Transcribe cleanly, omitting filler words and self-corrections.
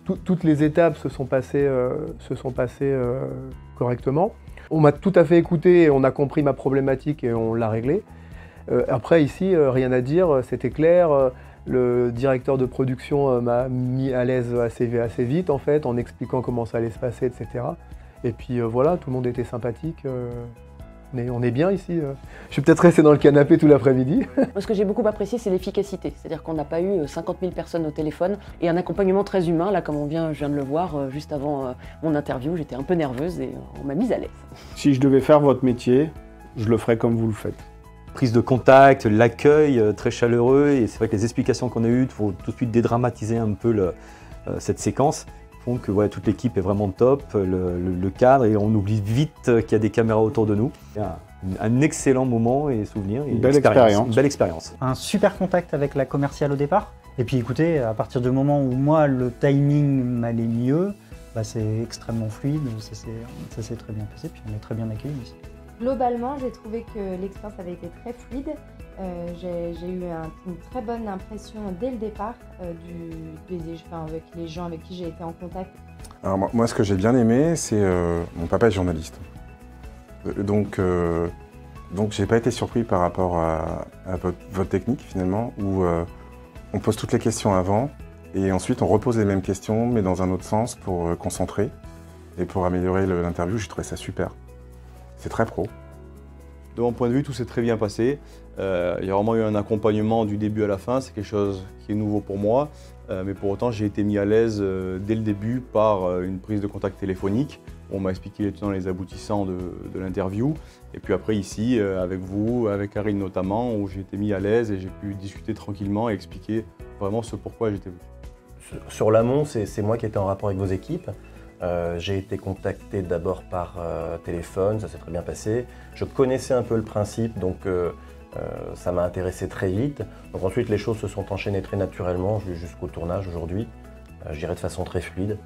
toutes les étapes se sont passées correctement. On m'a tout à fait écouté, on a compris ma problématique et on l'a réglée. Après ici, rien à dire, c'était clair. Le directeur de production m'a mis à l'aise assez vite en fait, en expliquant comment ça allait se passer, etc. Et puis voilà, tout le monde était sympathique. On est bien ici. Je suis peut-être resté dans le canapé tout l'après-midi. Ce que j'ai beaucoup apprécié, c'est l'efficacité. C'est-à-dire qu'on n'a pas eu 50 000 personnes au téléphone et un accompagnement très humain. Là, comme je viens de le voir juste avant mon interview, j'étais un peu nerveuse et on m'a mise à l'aise. Si je devais faire votre métier, je le ferais comme vous le faites. Prise de contact, l'accueil très chaleureux, et c'est vrai que les explications qu'on a eues pour tout de suite dédramatiser un peu cette séquence font que ouais, toute l'équipe est vraiment top, le cadre, et on oublie vite qu'il y a des caméras autour de nous. Un excellent moment et souvenir. Une belle expérience. Une belle expérience. Un super contact avec la commerciale au départ. Et puis écoutez, à partir du moment où moi le timing m'allait mieux, bah, c'est extrêmement fluide, ça s'est très bien passé, puis on est très bien accueillis ici. Globalement, j'ai trouvé que l'expérience avait été très fluide. J'ai eu une très bonne impression dès le départ avec les gens avec qui j'ai été en contact. Alors moi, ce que j'ai bien aimé, c'est mon papa est journaliste. Donc j'ai pas été surpris par rapport à votre technique finalement, où on pose toutes les questions avant et ensuite on repose les mêmes questions mais dans un autre sens pour concentrer et pour améliorer l'interview. J'ai trouvé ça super. C'est très pro. De mon point de vue, tout s'est très bien passé. Il y a vraiment eu un accompagnement du début à la fin. C'est quelque chose qui est nouveau pour moi. Mais pour autant, j'ai été mis à l'aise dès le début par une prise de contact téléphonique. On m'a expliqué les tenants et les aboutissants de l'interview. Et puis après ici, avec vous, avec Karine notamment, où j'ai été mis à l'aise et j'ai pu discuter tranquillement et expliquer vraiment ce pourquoi j'étais venu. Sur l'amont, c'est moi qui étais en rapport avec vos équipes. J'ai été contacté d'abord par téléphone, ça s'est très bien passé. Je connaissais un peu le principe, donc ça m'a intéressé très vite. Donc ensuite, les choses se sont enchaînées très naturellement jusqu'au tournage aujourd'hui. Je dirais de façon très fluide.